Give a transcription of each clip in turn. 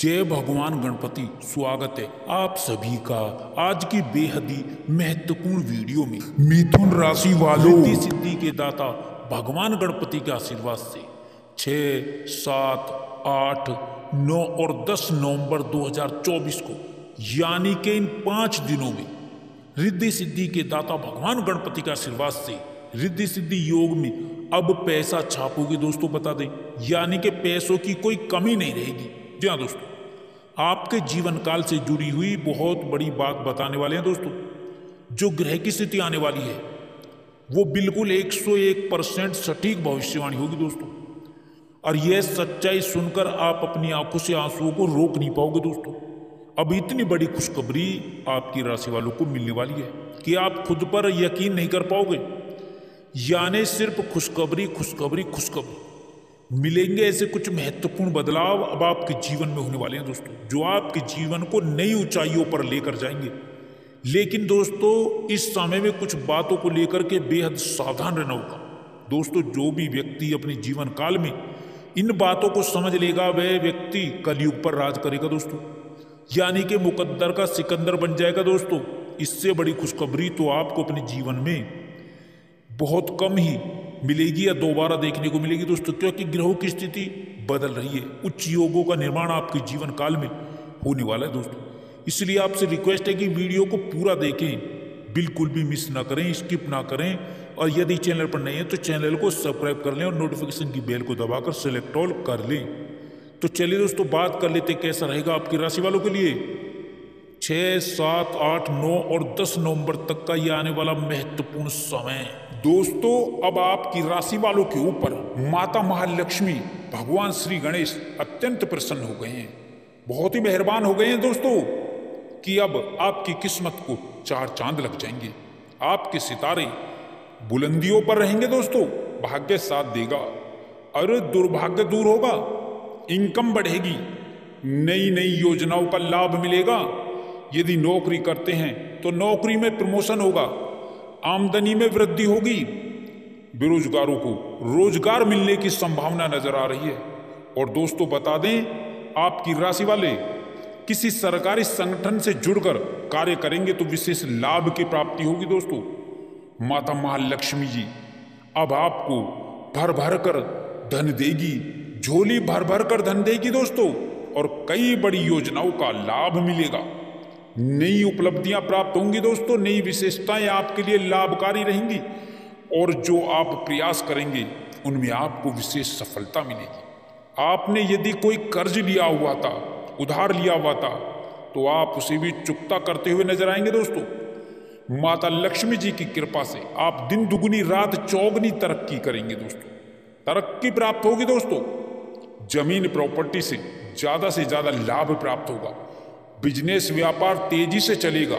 जय भगवान गणपति। स्वागत है आप सभी का आज की बेहद ही महत्वपूर्ण वीडियो में। मिथुन राशि वालों, रिद्धि सिद्धि के दाता भगवान गणपति के आशीर्वाद से 6, 7, 8, 9 और 10 नवंबर 2024 को यानी कि इन 5 दिनों में रिद्धि सिद्धि के दाता भगवान गणपति के आशीर्वाद से रिद्धि सिद्धि योग में अब पैसा छापोगे दोस्तों, बता दें, यानी कि पैसों की कोई कमी नहीं रहेगी। जी हाँ दोस्तों, आपके जीवन काल से जुड़ी हुई बहुत बड़ी बात बताने वाले हैं दोस्तों। जो ग्रह की स्थिति आने वाली है वो बिल्कुल 101% सटीक भविष्यवाणी होगी दोस्तों, और यह सच्चाई सुनकर आप अपनी आंखों से आंसुओं को रोक नहीं पाओगे दोस्तों। अब इतनी बड़ी खुशखबरी आपकी राशि वालों को मिलने वाली है कि आप खुद पर यकीन नहीं कर पाओगे। यानी सिर्फ खुशखबरी खुशखबरी खुशखबरी मिलेंगे ऐसे कुछ महत्वपूर्ण बदलाव अब आपके जीवन में होने वाले हैं दोस्तों, जो आपके जीवन को नई ऊंचाइयों पर लेकर जाएंगे। लेकिन दोस्तों, इस समय में कुछ बातों को लेकर के बेहद सावधान रहना होगा दोस्तों। जो भी व्यक्ति अपने जीवन काल में इन बातों को समझ लेगा वह व्यक्ति कलयुग पर राज करेगा दोस्तों, यानी कि मुकद्दर का सिकंदर बन जाएगा दोस्तों। इससे बड़ी खुशखबरी तो आपको अपने जीवन में बहुत कम ही मिलेगी या दोबारा देखने को मिलेगी दोस्तों, क्योंकि ग्रहों की स्थिति बदल रही है। उच्च योगों का निर्माण आपके जीवन काल में होने वाला है दोस्तों। इसलिए आपसे रिक्वेस्ट है कि वीडियो को पूरा देखें, बिल्कुल भी मिस ना करें, स्किप ना करें। और यदि चैनल पर नहीं है तो चैनल को सब्सक्राइब कर लें और नोटिफिकेशन की बेल को दबाकर सेलेक्ट ऑल कर लें। तो चलिए दोस्तों, बात कर लेते कैसा रहेगा आपकी राशि वालों के लिए 6, 7, 8, 9 और 10 नवंबर तक का ये आने वाला महत्वपूर्ण समय। दोस्तों, अब आपकी राशि वालों के ऊपर माता महालक्ष्मी भगवान श्री गणेश अत्यंत प्रसन्न हो गए हैं, बहुत ही मेहरबान हो गए हैं दोस्तों, कि अब आपकी किस्मत को 4 चांद लग जाएंगे। आपके सितारे बुलंदियों पर रहेंगे दोस्तों, भाग्य साथ देगा और दुर्भाग्य दूर होगा। इनकम बढ़ेगी, नई नई योजनाओं का लाभ मिलेगा। यदि नौकरी करते हैं तो नौकरी में प्रमोशन होगा, आमदनी में वृद्धि होगी। बेरोजगारों को रोजगार मिलने की संभावना नजर आ रही है। और दोस्तों बता दें, आपकी राशि वाले किसी सरकारी संगठन से जुड़कर कार्य करेंगे तो विशेष लाभ की प्राप्ति होगी दोस्तों। माता महालक्ष्मी जी अब आपको भर भर कर धन देगी, झोली भर भर कर धन देगी दोस्तों, और कई बड़ी योजनाओं का लाभ मिलेगा। नई उपलब्धियां प्राप्त होंगी दोस्तों, नई विशेषताएं आपके लिए लाभकारी रहेंगी, और जो आप प्रयास करेंगे उनमें आपको विशेष सफलता मिलेगी। आपने यदि कोई कर्ज लिया हुआ था, उधार लिया हुआ था, तो आप उसे भी चुकता करते हुए नजर आएंगे दोस्तों। माता लक्ष्मी जी की कृपा से आप दिन दुगुनी रात चौगुनी तरक्की करेंगे दोस्तों, तरक्की प्राप्त होगी दोस्तों। जमीन प्रॉपर्टी से ज्यादा लाभ प्राप्त होगा। बिजनेस व्यापार तेजी से चलेगा,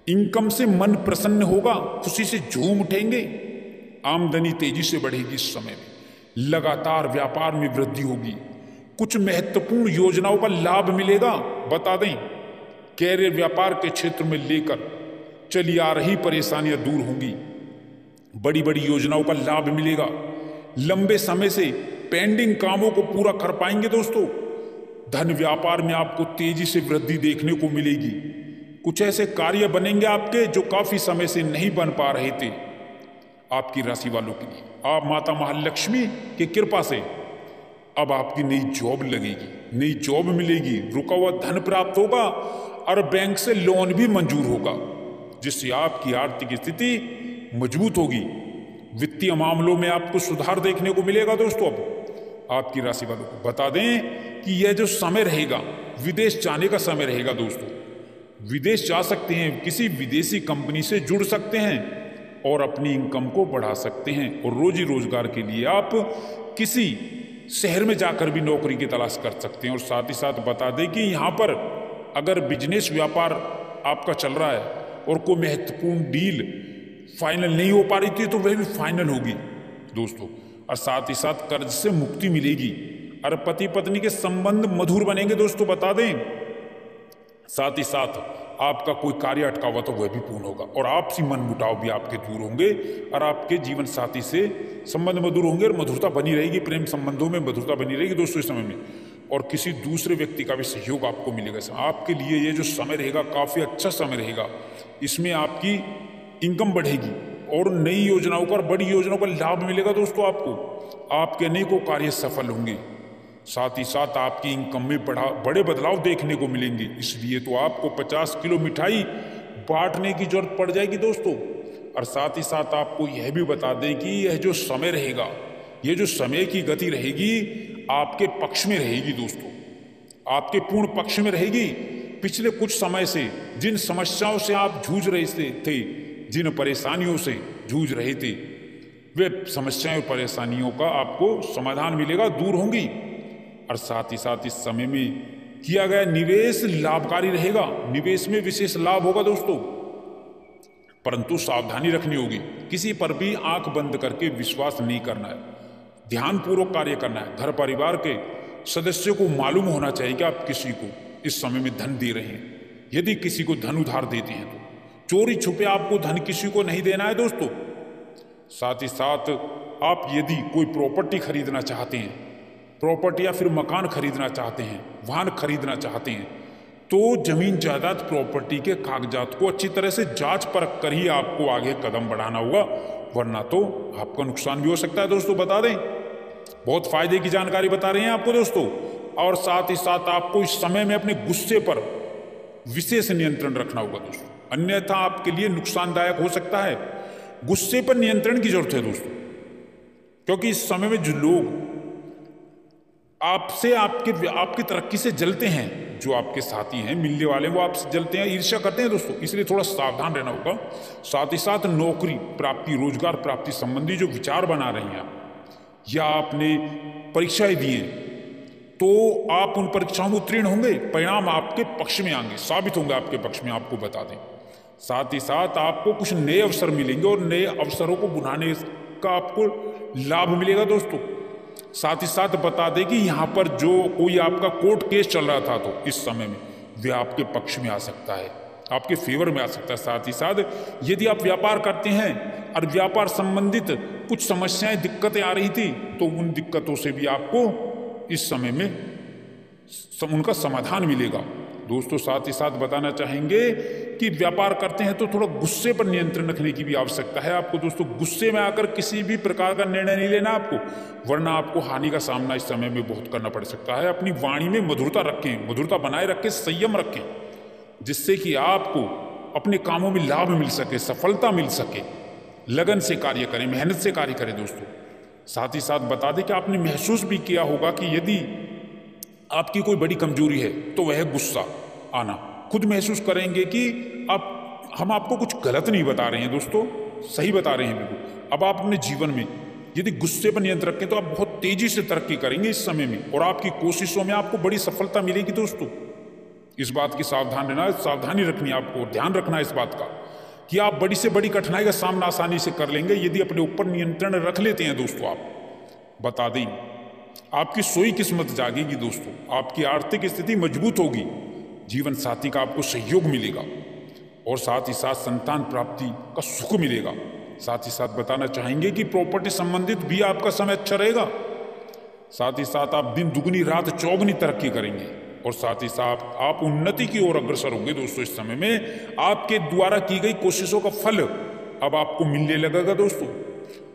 इनकम से मन प्रसन्न होगा, खुशी से झूम उठेंगे। आमदनी तेजी से बढ़ेगी। इस समय में लगातार व्यापार में वृद्धि होगी। कुछ महत्वपूर्ण योजनाओं का लाभ मिलेगा। बता दें, कैरियर व्यापार के क्षेत्र में लेकर चली आ रही परेशानियां दूर होंगी। बड़ी बड़ी योजनाओं का लाभ मिलेगा। लंबे समय से पेंडिंग कामों को पूरा कर पाएंगे दोस्तों। धन व्यापार में आपको तेजी से वृद्धि देखने को मिलेगी। कुछ ऐसे कार्य बनेंगे आपके जो काफी समय से नहीं बन पा रहे थे आपकी राशि वालों के लिए। आप माता महालक्ष्मी की कृपा से अब आपकी नई जॉब लगेगी, नई जॉब मिलेगी, रुका हुआ धन प्राप्त होगा और बैंक से लोन भी मंजूर होगा, जिससे आपकी आर्थिक स्थिति मजबूत होगी। वित्तीय मामलों में आपको सुधार देखने को मिलेगा दोस्तों। अब आपकी राशि वालों को बता दें कि यह जो समय रहेगा, विदेश जाने का समय रहेगा दोस्तों। विदेश जा सकते हैं, किसी विदेशी कंपनी से जुड़ सकते हैं और अपनी इनकम को बढ़ा सकते हैं। और रोजी रोजगार के लिए आप किसी शहर में जाकर भी नौकरी की तलाश कर सकते हैं। और साथ ही साथ बता दें कि यहाँ पर अगर बिजनेस व्यापार आपका चल रहा है और कोई महत्वपूर्ण डील फाइनल नहीं हो पा रही थी तो वह भी फाइनल होगी दोस्तों। और साथ ही साथ कर्ज से मुक्ति मिलेगी और पति पत्नी के संबंध मधुर बनेंगे दोस्तों, बता दें। साथ ही साथ आपका कोई कार्य अटका हुआ तो वह भी पूर्ण होगा, और आपसी मन मुटाव भी आपके दूर होंगे, और आपके जीवन साथी से संबंध मधुर होंगे और मधुरता बनी रहेगी। प्रेम संबंधों में मधुरता बनी रहेगी दोस्तों इस समय में। और किसी दूसरे व्यक्ति का भी सहयोग आपको मिलेगा। आपके लिए ये जो समय रहेगा काफ़ी अच्छा समय रहेगा। इसमें आपकी इनकम बढ़ेगी और नई योजनाओं का, बड़ी योजनाओं का लाभ मिलेगा दोस्तों आपको। आपके अनेकों कार्य सफल होंगे। साथ ही साथ आपकी इनकम में बड़े बदलाव देखने को मिलेंगे। इसलिए तो आपको 50 किलो मिठाई बांटने की जरूरत पड़ जाएगी दोस्तों। और साथ ही साथ आपको यह भी बता दें कि यह जो समय रहेगा, ये जो समय की गति रहेगी आपके पक्ष में रहेगी दोस्तों, आपके पूर्ण पक्ष में रहेगी। पिछले कुछ समय से जिन समस्याओं से आप जूझ रहे थे, जिन परेशानियों से जूझ रहे थे, वे समस्याएं और परेशानियों का आपको समाधान मिलेगा, दूर होंगी। और साथ ही साथ इस समय में किया गया निवेश लाभकारी रहेगा। निवेश में विशेष लाभ होगा दोस्तों, परंतु सावधानी रखनी होगी। किसी पर भी आंख बंद करके विश्वास नहीं करना है, ध्यानपूर्वक कार्य करना है। घर परिवार के सदस्यों को मालूम होना चाहिए कि आप किसी को इस समय में धन दे रहे हैं। यदि किसी को धन उधार देते हैं तो चोरी छुपे आपको धन किसी को नहीं देना है दोस्तों। साथ ही साथ आप यदि कोई प्रॉपर्टी खरीदना चाहते हैं, प्रॉपर्टी या फिर मकान खरीदना चाहते हैं, वाहन खरीदना चाहते हैं, तो जमीन जायदाद प्रॉपर्टी के कागजात को अच्छी तरह से जांच परख कर ही आपको आगे कदम बढ़ाना होगा, वरना तो आपका नुकसान भी हो सकता है दोस्तों। बता दें, बहुत फायदे की जानकारी बता रहे हैं आपको दोस्तों। और साथ ही साथ आपको इस समय में अपने गुस्से पर विशेष नियंत्रण रखना होगा दोस्तों, अन्यथा आपके लिए नुकसानदायक हो सकता है। गुस्से पर नियंत्रण की जरूरत है दोस्तों, क्योंकि इस समय में जो लोग आपसे आपकी तरक्की से जलते हैं, जो आपके साथी हैं, मिलने वाले, वो आपसे जलते हैं, ईर्ष्या करते हैं दोस्तों। इसलिए थोड़ा सावधान रहना होगा। साथ ही साथ नौकरी प्राप्ति, रोजगार प्राप्ति संबंधी जो विचार बना रहे हैं आप, या आपने परीक्षाएं दी हैं, तो आप उन परीक्षाओं में उत्तीर्ण होंगे, परिणाम आपके पक्ष में आएंगे, साबित होंगे आपके पक्ष में, आपको बता दें। साथ ही साथ आपको कुछ नए अवसर मिलेंगे और नए अवसरों को बुनाने का आपको लाभ मिलेगा दोस्तों। साथ ही साथ बता दें कि यहाँ पर जो कोई आपका कोर्ट केस चल रहा था, तो इस समय में वे आपके पक्ष में आ सकता है, आपके फेवर में आ सकता है। साथ ही साथ यदि आप व्यापार करते हैं और व्यापार संबंधित कुछ समस्याएं, दिक्कतें आ रही थी, तो उन दिक्कतों से भी आपको इस समय में उनका समाधान मिलेगा दोस्तों। साथ ही साथ बताना चाहेंगे कि व्यापार करते हैं तो थोड़ा गुस्से पर नियंत्रण रखने की भी आवश्यकता है आपको दोस्तों। गुस्से में आकर किसी भी प्रकार का निर्णय नहीं लेना आपको, वरना आपको हानि का सामना इस समय में बहुत करना पड़ सकता है। अपनी वाणी में मधुरता रखें, मधुरता बनाए रखें, संयम रखें, जिससे कि आपको अपने कामों में लाभ मिल सके, सफलता मिल सके। लगन से कार्य करें, मेहनत से कार्य करें दोस्तों। साथ ही साथ बता दें कि आपने महसूस भी किया होगा कि यदि आपकी कोई बड़ी कमजोरी है तो वह गुस्सा आना। खुद महसूस करेंगे कि हम आपको कुछ गलत नहीं बता रहे हैं दोस्तों, सही बता रहे हैं बिल्कुल। अब आप अपने जीवन में यदि गुस्से पर नियंत्रण रखें तो आप बहुत तेजी से तरक्की करेंगे इस समय में, और आपकी कोशिशों में आपको बड़ी सफलता मिलेगी दोस्तों। इस बात की सावधानी रखनी है आपको, ध्यान रखना है इस बात का कि आप बड़ी से बड़ी कठिनाई का सामना आसानी से कर लेंगे यदि अपने ऊपर नियंत्रण रख लेते हैं दोस्तों। आप बता दें, आपकी सोई किस्मत जागेगी दोस्तों, आपकी आर्थिक स्थिति मजबूत होगी, जीवन साथी का आपको सहयोग मिलेगा, और साथ ही साथ संतान प्राप्ति का सुख मिलेगा। साथ ही साथ बताना चाहेंगे कि प्रॉपर्टी संबंधित भी आपका समय अच्छा रहेगा। साथ ही साथ आप दिन दुगनी रात चौगुनी तरक्की करेंगे, और साथ ही साथ आप उन्नति की ओर अग्रसर होंगे दोस्तों। इस समय में आपके द्वारा की गई कोशिशों का फल अब आपको मिलने लगेगा दोस्तों,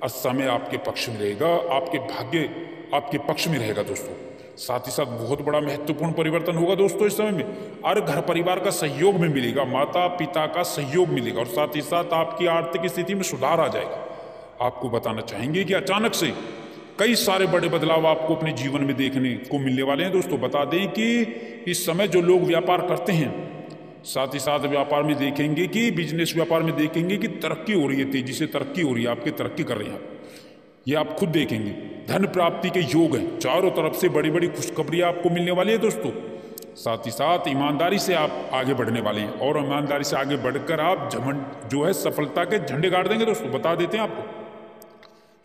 और समय आपके पक्ष में रहेगा, आपके भाग्य आपके पक्ष में रहेगा दोस्तों। साथ ही साथ बहुत बड़ा महत्वपूर्ण परिवर्तन होगा दोस्तों इस समय में, और घर परिवार का सहयोग में मिलेगा, माता पिता का सहयोग मिलेगा, और साथ ही साथ आपकी आर्थिक स्थिति में सुधार आ जाएगा। आपको बताना चाहेंगे कि अचानक से कई सारे बड़े बदलाव आपको अपने जीवन में देखने को मिलने वाले हैं दोस्तों। बता दें कि इस समय जो लोग व्यापार करते हैं, साथ ही साथ व्यापार में देखेंगे कि बिजनेस व्यापार में देखेंगे कि तरक्की हो रही है, तेजी से तरक्की हो रही है, आपकी तरक्की कर रहे हैं, ये आप खुद देखेंगे। धन प्राप्ति के योग हैं, चारों तरफ से बड़ी बड़ी खुशखबरियां आपको मिलने वाली है दोस्तों। साथ ही साथ ईमानदारी से आप आगे बढ़ने वाले हैं, और ईमानदारी से आगे बढ़कर आप जो है सफलता के झंडे गाड़ देंगे दोस्तों। बता देते हैं आपको,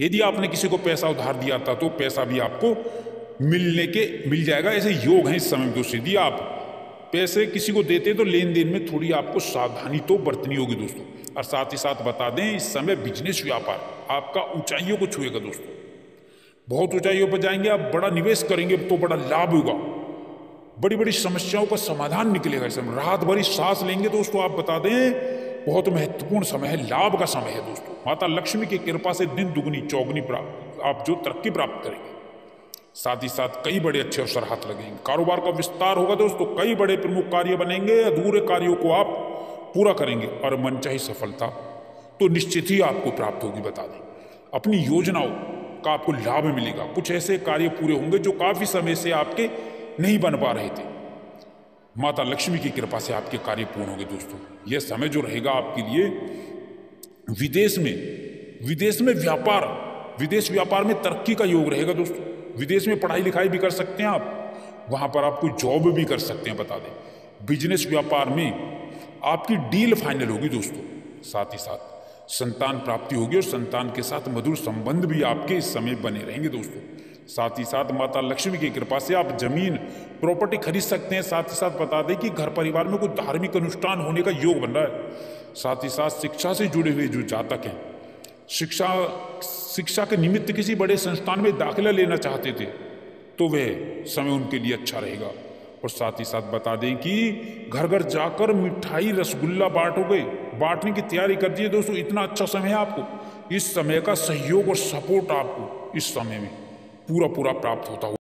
यदि आपने किसी को पैसा उधार दिया था तो पैसा भी आपको मिल जाएगा, ऐसे योग हैं इस समय दोस्तों। यदि आप पैसे किसी को देते तो लेन देन में थोड़ी आपको सावधानी तो बरतनी होगी दोस्तों। और साथ ही साथ बता दें, इस समय बिजनेस व्यापार आपका ऊंचाइयों को छुएगा दोस्तों, बहुत ऊंचाइयों पर जाएंगे आप, बड़ा निवेश करेंगे तो बड़ा लाभ होगा, बड़ी बड़ी समस्याओं का समाधान निकलेगा इस समय। राहत भरी सांस लेंगे दोस्तों। आप बता दें बहुत महत्वपूर्ण समय है, लाभ का समय है दोस्तों। माता लक्ष्मी की कृपा से दिन दुगनी चौगनी प्राप्त, आप जो तरक्की प्राप्त करेंगे। साथ ही साथ कई बड़े अच्छे अवसर हाथ लगेंगे। कारोबार का विस्तार होगा दोस्तों। कई बड़े प्रमुख कार्य बनेंगे। अधूरे कार्यों को आप पूरा करेंगे और मनचाही सफलता तो निश्चित ही आपको प्राप्त होगी। बता दें अपनी योजनाओं का आपको लाभ मिलेगा। कुछ ऐसे कार्य पूरे होंगे जो काफी समय से आपके नहीं बन पा रहे थे। माता लक्ष्मी की कृपा से आपके कार्य पूर्ण होंगे दोस्तों। यह समय जो रहेगा आपके लिए विदेश में व्यापार में तरक्की का योग रहेगा दोस्तों। विदेश में पढ़ाई लिखाई भी कर सकते हैं आप, वहां पर आप कोई जॉब भी कर सकते हैं। बता दें बिजनेस व्यापार में आपकी डील फाइनल होगी दोस्तों। साथ ही साथ संतान प्राप्ति होगी और संतान के साथ मधुर संबंध भी आपके इस समय बने रहेंगे दोस्तों। साथ ही साथ माता लक्ष्मी की कृपा से आप जमीन प्रॉपर्टी खरीद सकते हैं। साथ ही साथ बता दें कि घर परिवार में कोई धार्मिक अनुष्ठान होने का योग बन रहा है। साथ ही साथ शिक्षा से जुड़े हुए जो जातक हैं, शिक्षा के निमित्त किसी बड़े संस्थान में दाखिला लेना चाहते थे तो वह समय उनके लिए अच्छा रहेगा। और साथ ही साथ बता दें कि घर घर जाकर मिठाई रसगुल्ला बांटने की तैयारी कर दिए दोस्तों। इतना अच्छा समय है आपको। इस समय का सहयोग और सपोर्ट आपको इस समय में पूरा प्राप्त होता हो।